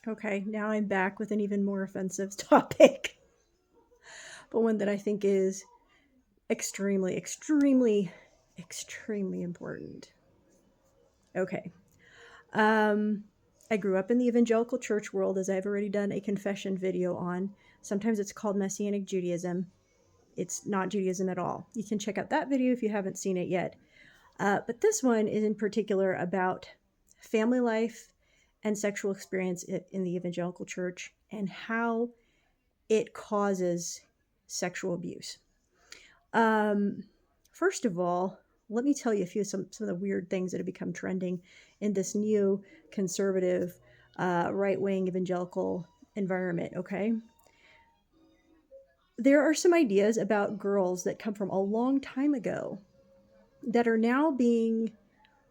Okay, now I'm back with an even more offensive topic, but one that I think is extremely, extremely, extremely important. Okay. Um, I grew up in the evangelical church world, as I've already done a confession video on. Sometimes it's called Messianic Judaism. It's not Judaism at all. You can check out that video if you haven't seen it yet. But this one is in particular about family life and sexual experience in the evangelical church and how it causes sexual abuse. Um, First of all, let me tell you some of the weird things that have become trending in this new conservative, right wing evangelical environment. Okay, there are some ideas about girls that come from a long time ago that are now being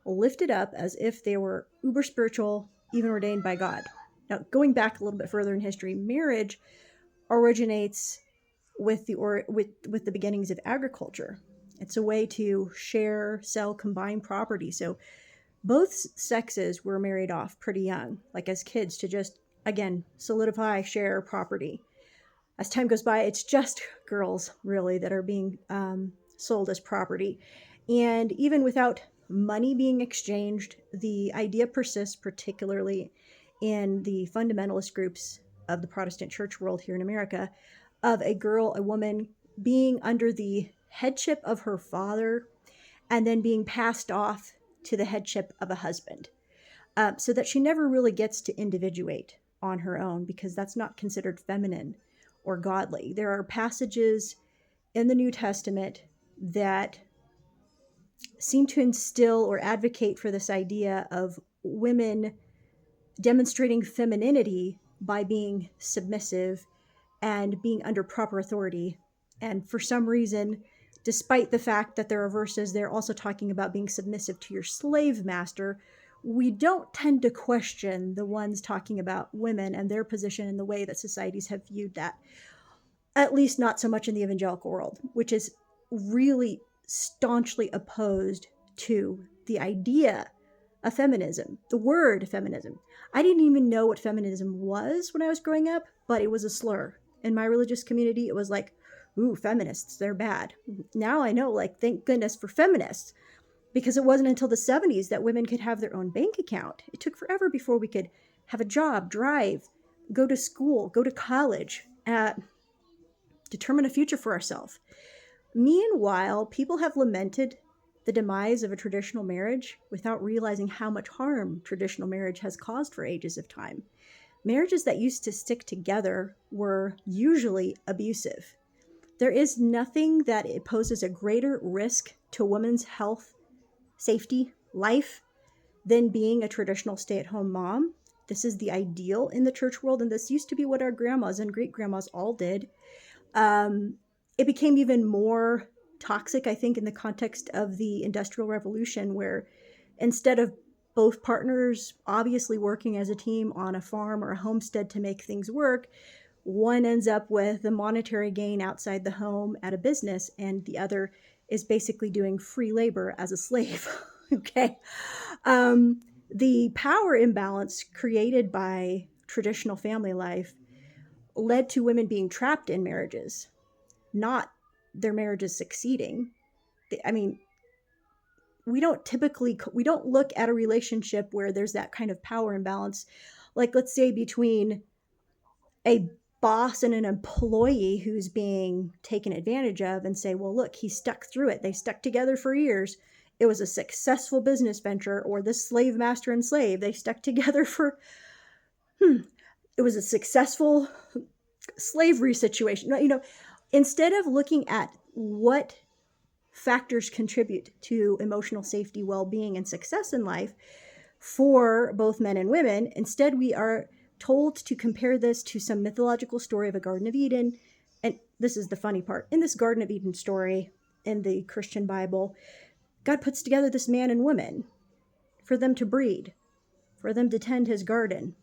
lifted up as if they were uber spiritual, even ordained by God. Now, going back a little bit further in history, marriage originates with the beginnings of agriculture. It's a way to share, sell, combine property. So both sexes were married off pretty young, like as kids, to just again solidify, share property. As time goes by, it's just girls really that are being sold as property, and even without money being exchanged, the idea persists, particularly in the fundamentalist groups of the Protestant church world here in America, of a woman being under the headship of her father and then being passed off to the headship of a husband, so that she never really gets to individuate on her own because that's not considered feminine or godly. There are passages in the New Testament that seem to instill or advocate for this idea of women demonstrating femininity by being submissive and being under proper authority. And for some reason, despite the fact that there are verses they're also talking about being submissive to your slave master, we don't tend to question the ones talking about women and their position in the way that societies have viewed that. At least not so much in the evangelical world, which is really staunchly opposed to the idea of feminism, the word feminism. I didn't even know what feminism was when I was growing up, but it was a slur. In my religious community, it was like, ooh, feminists, they're bad. Now I know, like, thank goodness for feminists, because it wasn't until the 70s that women could have their own bank account. It took forever before we could have a job, drive, go to school, go to college, determine a future for ourselves. Meanwhile, people have lamented the demise of a traditional marriage without realizing how much harm traditional marriage has caused for ages of time. Marriages that used to stick together were usually abusive. There is nothing that it poses a greater risk to women's health, safety, life than being a traditional stay-at-home mom. This is the ideal in the church world, and this used to be what our grandmas and great grandmas all did. It became even more toxic, I think, in the context of the Industrial Revolution, where instead of both partners obviously working as a team on a farm or a homestead to make things work, one ends up with the monetary gain outside the home at a business, and the other is basically doing free labor as a slave. Okay. The power imbalance created by traditional family life led to women being trapped in marriages, not their marriages succeeding. I mean, we don't look at a relationship where there's that kind of power imbalance, like let's say between a boss and an employee who's being taken advantage of, and say, well, look, he stuck through it. They stuck together for years. It was a successful business venture. Or this slave master and slave, they stuck together for, it was a successful slavery situation. Instead of looking at what factors contribute to emotional safety, well-being, and success in life for both men and women, instead we are told to compare this to some mythological story of a Garden of Eden. And this is the funny part. In this Garden of Eden story in the Christian Bible, God puts together this man and woman for them to breed, for them to tend his garden.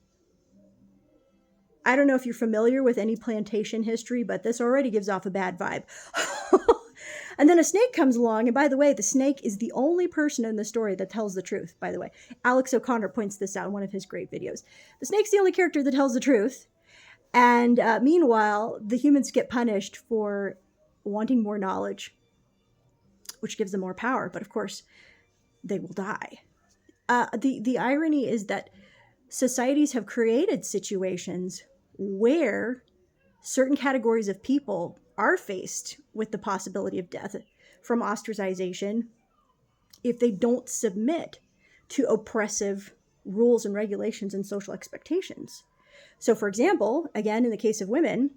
I don't know if you're familiar with any plantation history, but this already gives off a bad vibe. And then a snake comes along, and by the way, the snake is the only person in the story that tells the truth, by the way. Alex O'Connor points this out in one of his great videos. The snake's the only character that tells the truth, and meanwhile, the humans get punished for wanting more knowledge, which gives them more power, but of course, they will die. The irony is that societies have created situations where certain categories of people are faced with the possibility of death from ostracization if they don't submit to oppressive rules and regulations and social expectations. So, for example, again, in the case of women,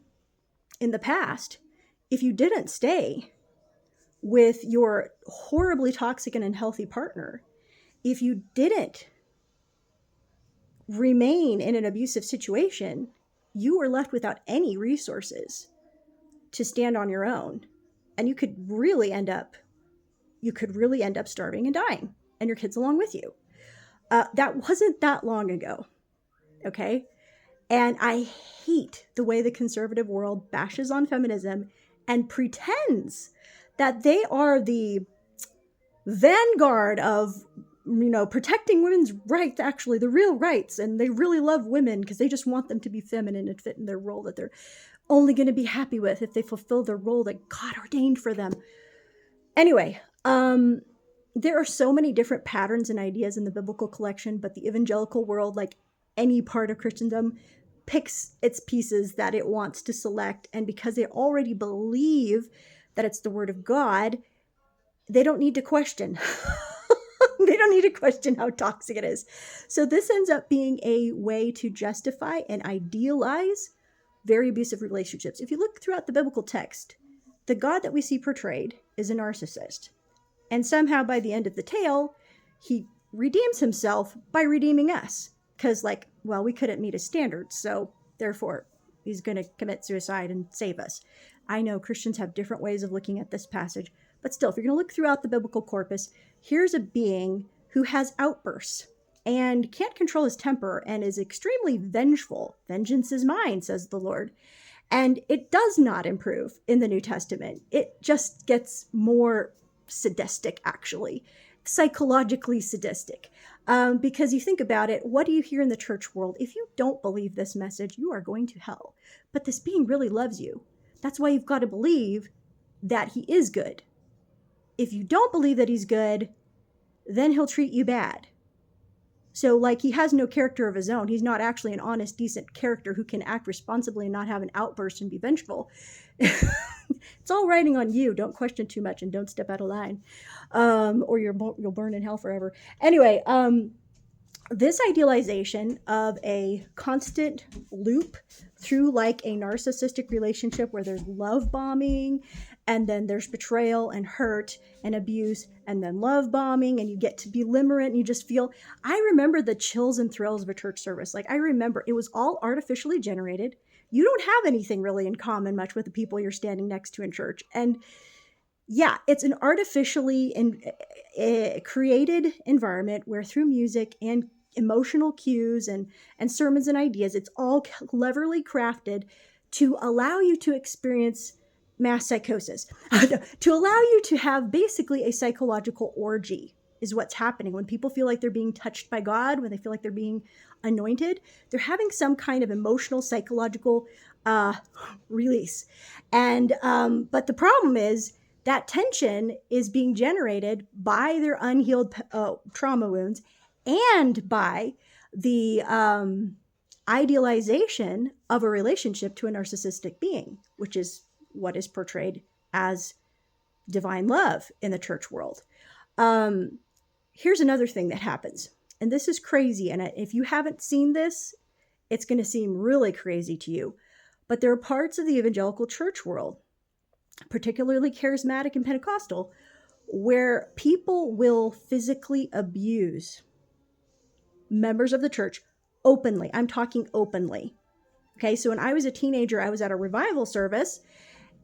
in the past, if you didn't stay with your horribly toxic and unhealthy partner, if you didn't remain in an abusive situation, you were left without any resources to stand on your own. And you could really end up starving and dying, and your kids along with you. That wasn't that long ago. Okay. And I hate the way the conservative world bashes on feminism and pretends that they are the vanguard of, protecting women's rights, actually, the real rights. And they really love women because they just want them to be feminine and fit in their role that they're only going to be happy with if they fulfill the role that God ordained for them. Anyway, there are so many different patterns and ideas in the biblical collection, but the evangelical world, like any part of Christendom, picks its pieces that it wants to select. And because they already believe that it's the word of God, they don't need to question. They don't need to question how toxic it is. So this ends up being a way to justify and idealize very abusive relationships. If you look throughout the biblical text, the God that we see portrayed is a narcissist. And somehow by the end of the tale, he redeems himself by redeeming us. Because, we couldn't meet his standards, so therefore he's going to commit suicide and save us. I know Christians have different ways of looking at this passage, but still, if you're going to look throughout the biblical corpus, here's a being who has outbursts and can't control his temper and is extremely vengeful. Vengeance is mine, says the Lord. And it does not improve in the New Testament. It just gets more sadistic, actually, psychologically sadistic. Because you think about it, what do you hear in the church world? If you don't believe this message, you are going to hell. But this being really loves you. That's why you've got to believe that he is good. If you don't believe that he's good, then he'll treat you bad. So, he has no character of his own. He's not actually an honest, decent character who can act responsibly and not have an outburst and be vengeful. It's all riding on you. Don't question too much and don't step out of line, or you'll burn in hell forever. Anyway, this idealization of a constant loop through a narcissistic relationship where there's love bombing and then there's betrayal and hurt and abuse and then love bombing and you get to be limerent and you just feel, I remember the chills and thrills of a church service. I remember it was all artificially generated. You don't have anything really in common much with the people you're standing next to in church. And yeah, it's an artificially created environment where through music and emotional cues and sermons and ideas, it's all cleverly crafted to allow you to experience mass psychosis, to allow you to have basically a psychological orgy is what's happening. When people feel like they're being touched by God, when they feel like they're being anointed, they're having some kind of emotional, psychological release. And but the problem is that tension is being generated by their unhealed trauma wounds and by the idealization of a relationship to a narcissistic being, which is what is portrayed as divine love in the church world. Here's another thing that happens, and this is crazy. And if you haven't seen this, it's going to seem really crazy to you. But there are parts of the evangelical church world, particularly charismatic and Pentecostal, where people will physically abuse members of the church openly. I'm talking openly. Okay, so when I was a teenager, I was at a revival service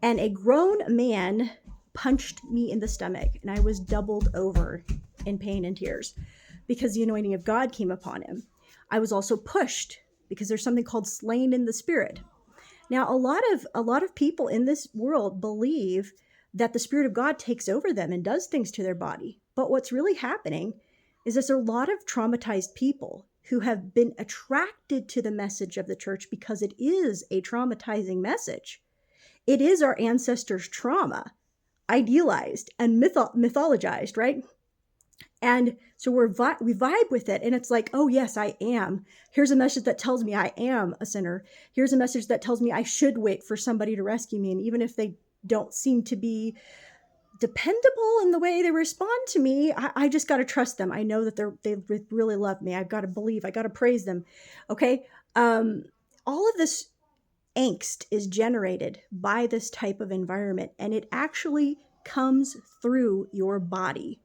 and a grown man punched me in the stomach and I was doubled over in pain and tears because the anointing of God came upon him. I was also pushed because there's something called slain in the spirit. Now, a lot of people in this world believe that the Spirit of God takes over them and does things to their body. But what's really happening is there's a lot of traumatized people who have been attracted to the message of the church because it is a traumatizing message. It is our ancestors' trauma, idealized and mythologized, right? And so we vibe with it, and it's like, oh yes, I am. Here's a message that tells me I am a sinner. Here's a message that tells me I should wait for somebody to rescue me, and even if they don't seem to be dependable in the way they respond to me, I just got to trust them. I know that they really love me. I've got to believe. I got to praise them. Okay, all of this angst is generated by this type of environment, and it actually comes through your body.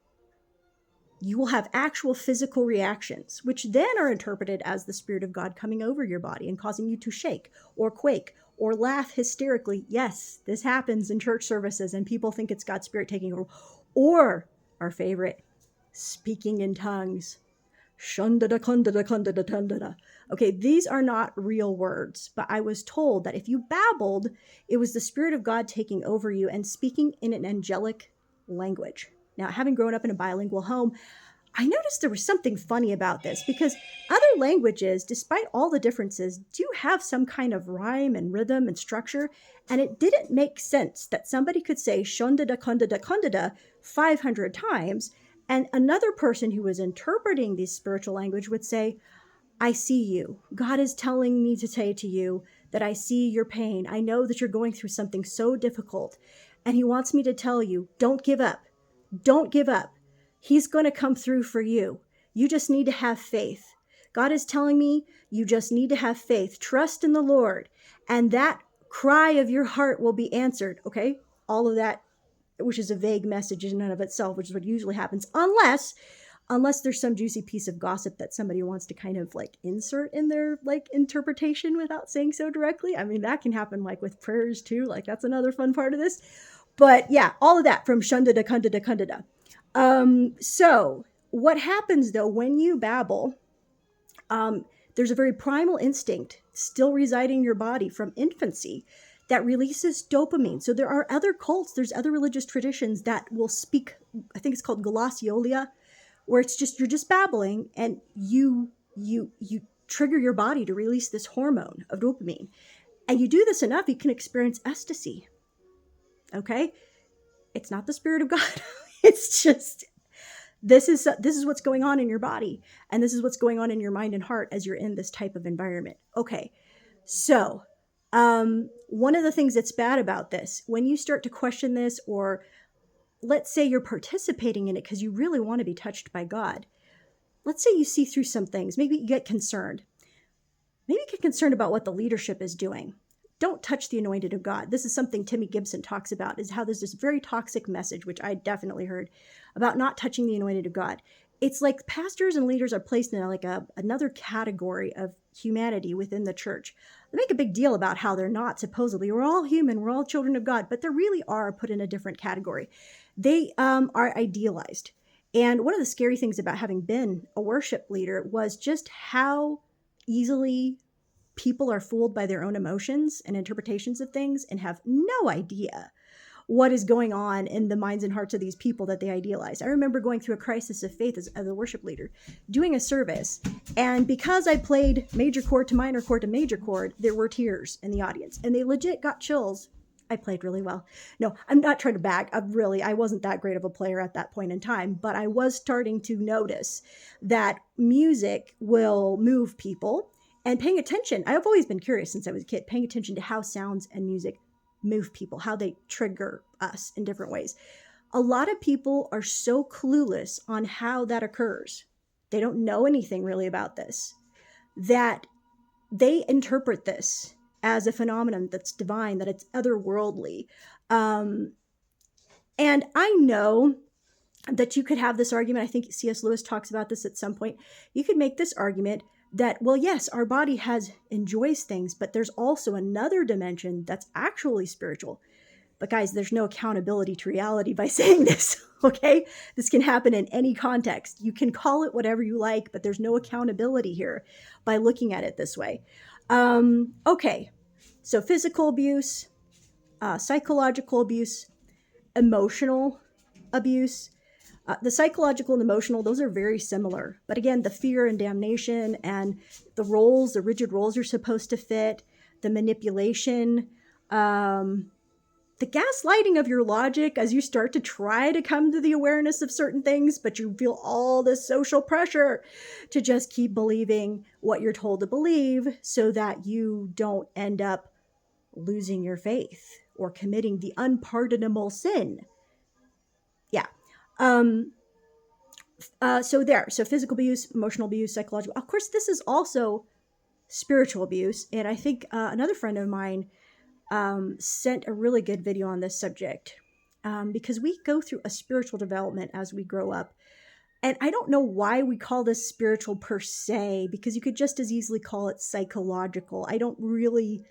You will have actual physical reactions, which then are interpreted as the Spirit of God coming over your body and causing you to shake or quake or laugh hysterically. Yes, this happens in church services, and people think it's God's Spirit taking over. Or our favorite, speaking in tongues. Shundada kundada kundada tundada. Okay, these are not real words, but I was told that if you babbled, it was the Spirit of God taking over you and speaking in an angelic language. Now, having grown up in a bilingual home, I noticed there was something funny about this because other languages, despite all the differences, do have some kind of rhyme and rhythm and structure. And it didn't make sense that somebody could say shondada kondada kondada 500 times, and another person who was interpreting this spiritual language would say, I see you. God is telling me to say to you that I see your pain. I know that you're going through something so difficult. And he wants me to tell you, don't give up. Don't give up. He's going to come through for you. You just need to have faith. God is telling me you just need to have faith. Trust in the Lord. And that cry of your heart will be answered. Okay? All of that, which is a vague message in and of itself, which is what usually happens, unless there's some juicy piece of gossip that somebody wants to kind of like insert in their like interpretation without saying so directly. I mean, that can happen like with prayers too. Like that's another fun part of this. But yeah, all of that from shunda to kunda to kunda da. So what happens though when you babble, there's a very primal instinct still residing in your body from infancy that releases dopamine. So there are other cults, there's other religious traditions that will speak, I think it's called glossolalia, where it's just, you're just babbling and you trigger your body to release this hormone of dopamine. And you do this enough, you can experience ecstasy. Okay? It's not the Spirit of God. It's just, this is what's going on in your body. And this is what's going on in your mind and heart as you're in this type of environment. Okay. So, one of the things that's bad about this, when you start to question this, or let's say you're participating in it because you really want to be touched by God. Let's say you see through some things. Maybe you get concerned. Maybe get concerned about what the leadership is doing. Don't touch the anointed of God. This is something Timmy Gibson talks about, is how there's this very toxic message, which I definitely heard, about not touching the anointed of God. It's like pastors and leaders are placed in like another category of humanity within the church. They make a big deal about how they're not, supposedly. We're all human. We're all children of God. But they really are put in a different category. They are idealized. And one of the scary things about having been a worship leader was just how easily people are fooled by their own emotions and interpretations of things and have no idea what is going on in the minds and hearts of these people that they idealize. I remember going through a crisis of faith as a worship leader, doing a service, and because I played major chord to minor chord to major chord, there were tears in the audience, and they legit got chills. I played really well. No, I'm not trying to bag. I wasn't that great of a player at that point in time, but I was starting to notice that music will move people, and paying attention. I've always been curious since I was a kid, paying attention to how sounds and music move people, how they trigger us in different ways. A lot of people are so clueless on how that occurs. They don't know anything really about this, that they interpret this as a phenomenon that's divine, that it's otherworldly. And I know that you could have this argument. I think C.S. Lewis talks about this at some point. You could make this argument that, well, yes, our body enjoys things, but there's also another dimension that's actually spiritual. But guys, there's no accountability to reality by saying this, okay? This can happen in any context. You can call it whatever you like, but there's no accountability here by looking at it this way. Okay, so physical abuse, psychological abuse, emotional abuse. The psychological and emotional, those are very similar. But again, the fear and damnation and the roles, the rigid roles you're supposed to fit, the manipulation, the gaslighting of your logic as you start to try to come to the awareness of certain things, but you feel all this social pressure to just keep believing what you're told to believe so that you don't end up losing your faith or committing the unpardonable sin. Yeah. So physical abuse, emotional abuse, psychological. Of course, this is also spiritual abuse. And I think another friend of mine sent a really good video on this subject because we go through a spiritual development as we grow up. And I don't know why we call this spiritual per se, because you could just as easily call it psychological. I don't really,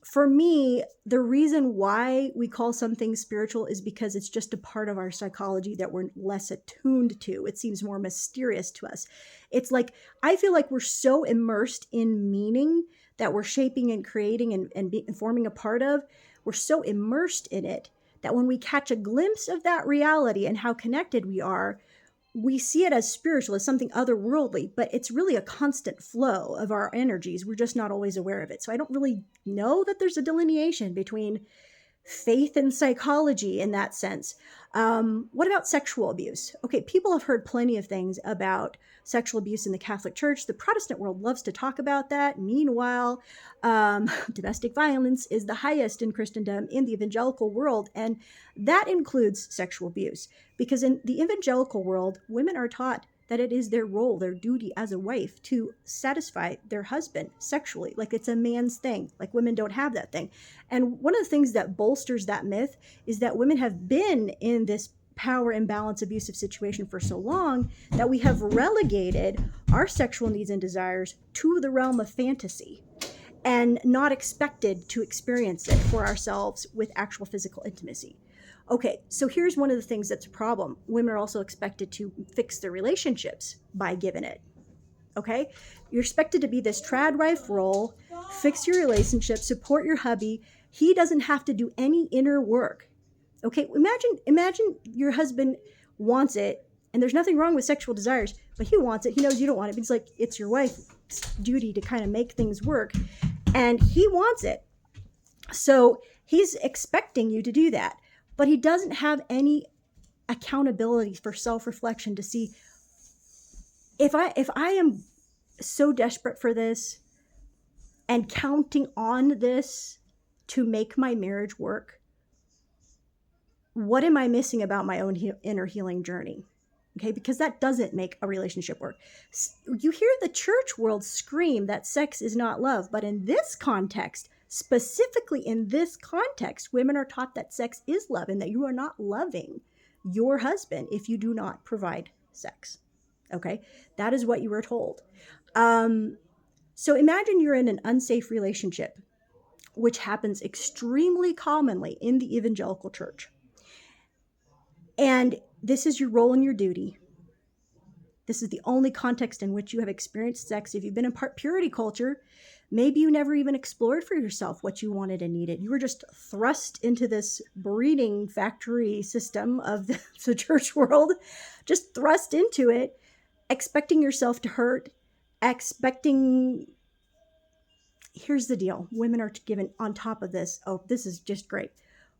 for me, the reason why we call something spiritual is because it's just a part of our psychology that we're less attuned to. It seems more mysterious to us. It's like, I feel like we're so immersed in meaning that we're shaping and creating and forming a part of. We're so immersed in it that when we catch a glimpse of that reality and how connected we are, we see it as spiritual, as something otherworldly, but it's really a constant flow of our energies. We're just not always aware of it. So I don't really know that there's a delineation between faith and psychology in that sense. What about sexual abuse? Okay, people have heard plenty of things about sexual abuse in the Catholic Church. The Protestant world loves to talk about that. Meanwhile, domestic violence is the highest in Christendom in the evangelical world, and that includes sexual abuse. Because in the evangelical world, women are taught that it is their role, their duty as a wife to satisfy their husband sexually. Like it's a man's thing. Like women don't have that thing. And one of the things that bolsters that myth is that women have been in this power imbalance abusive situation for so long that we have relegated our sexual needs and desires to the realm of fantasy and not expected to experience it for ourselves with actual physical intimacy. Okay, so here's one of the things that's a problem. Women are also expected to fix their relationships by giving it. Okay? You're expected to be this trad wife role, fix your relationship, support your hubby. He doesn't have to do any inner work. Okay, imagine your husband wants it, and there's nothing wrong with sexual desires, but he wants it. He knows you don't want it. It's like it's your wife's duty to kind of make things work, and he wants it. So he's expecting you to do that. But he doesn't have any accountability for self-reflection to see if I am so desperate for this and counting on this to make my marriage work, what am I missing about my own inner healing journey? Okay, because that doesn't make a relationship work. You hear the church world scream that sex is not love, but in this context, specifically in this context, women are taught that sex is love and that you are not loving your husband if you do not provide sex. Okay, that is what you were told. So imagine you're in an unsafe relationship, which happens extremely commonly in the evangelical church. And this is your role and your duty. This is the only context in which you have experienced sex. If you've been in purity culture, maybe you never even explored for yourself what you wanted and needed. You were just thrust into this breeding factory system of the church world, just thrust into it, expecting yourself to hurt, here's the deal. Women are given on top of this. Oh, this is just great.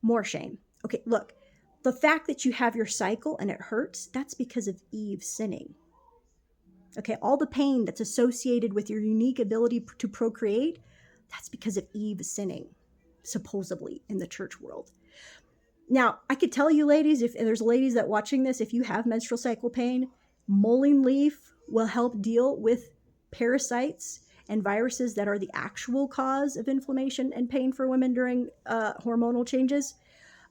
More shame. Okay, look, the fact that you have your cycle and it hurts, that's because of Eve sinning. Okay, all the pain that's associated with your unique ability to procreate, that's because of Eve sinning, supposedly, in the church world. Now, I could tell you ladies, if there's ladies that watching this, if you have menstrual cycle pain, mullein leaf will help deal with parasites and viruses that are the actual cause of inflammation and pain for women during hormonal changes.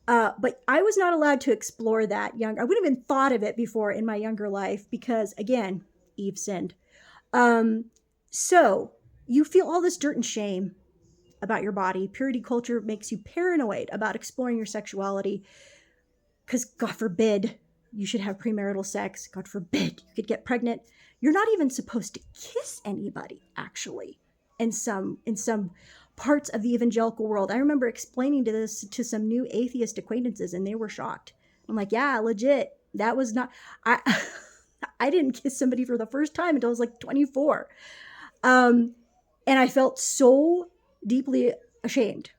But I was not allowed to explore that young. I wouldn't have even thought of it before in my younger life because, again, Eve sinned. So you feel all this dirt and shame about your body. Purity culture makes you paranoid about exploring your sexuality because, God forbid, you should have premarital sex. God forbid you could get pregnant. You're not even supposed to kiss anybody, actually, in some parts of the evangelical world. I remember explaining to this to some new atheist acquaintances, and they were shocked. I'm like, yeah, legit. That was not, I, I didn't kiss somebody for the first time until I was like 24. And I felt so deeply ashamed,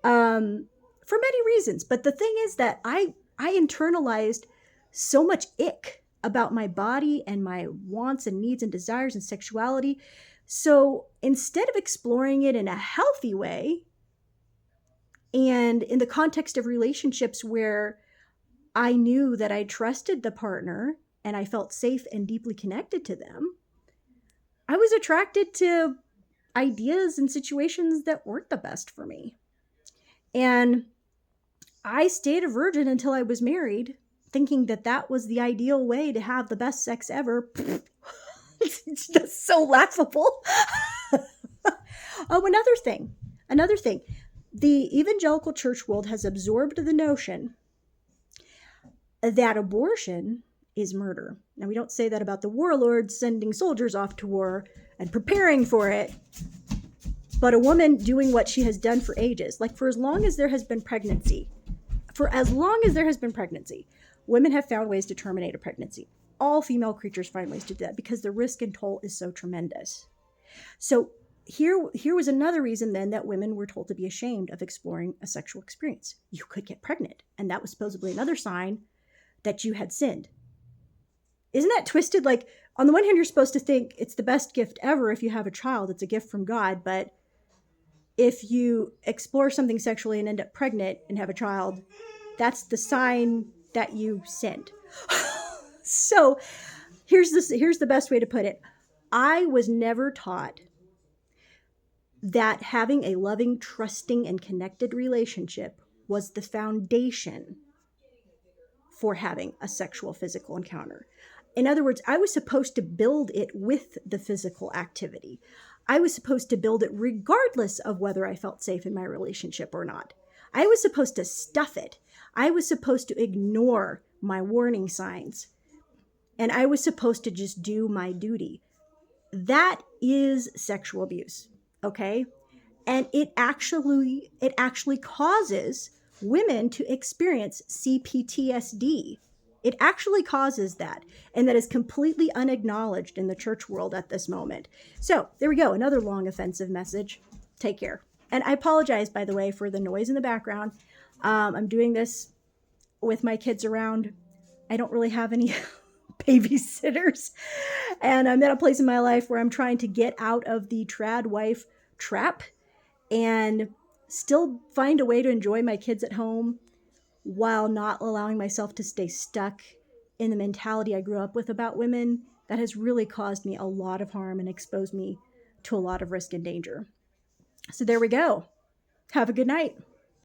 for many reasons. But the thing is that I internalized so much ick about my body and my wants and needs and desires and sexuality. So instead of exploring it in a healthy way and in the context of relationships where I knew that I trusted the partner and I felt safe and deeply connected to them, I was attracted to ideas and situations that weren't the best for me. And I stayed a virgin until I was married, thinking that that was the ideal way to have the best sex ever. It's just so laughable. Oh, another thing. The evangelical church world has absorbed the notion that abortion is murder. Now, we don't say that about the warlords sending soldiers off to war and preparing for it, but a woman doing what she has done for ages, like for as long as there has been pregnancy, women have found ways to terminate a pregnancy. All female creatures find ways to do that because the risk and toll is so tremendous. So here was another reason then that women were told to be ashamed of exploring a sexual experience. You could get pregnant, and that was supposedly another sign that you had sinned. Isn't that twisted? Like, on the one hand, you're supposed to think it's the best gift ever if you have a child. It's a gift from God. But if you explore something sexually and end up pregnant and have a child, that's the sign that you sinned. So here's the best way to put it. I was never taught that having a loving, trusting, and connected relationship was the foundation for having a sexual physical encounter. In other words, I was supposed to build it with the physical activity. I was supposed to build it regardless of whether I felt safe in my relationship or not. I was supposed to stuff it. I was supposed to ignore my warning signs. And I was supposed to just do my duty. That is sexual abuse, okay? And it actually causes women to experience CPTSD. It actually causes that, and that is completely unacknowledged in the church world at this moment. So there we go, another long offensive message. Take care. And I apologize, by the way, for the noise in the background. I'm doing this with my kids around. I don't really have any babysitters, and I'm at a place in my life where I'm trying to get out of the trad wife trap and still find a way to enjoy my kids at home while not allowing myself to stay stuck in the mentality I grew up with about women that has really caused me a lot of harm and exposed me to a lot of risk and danger. So there we go. Have a good night.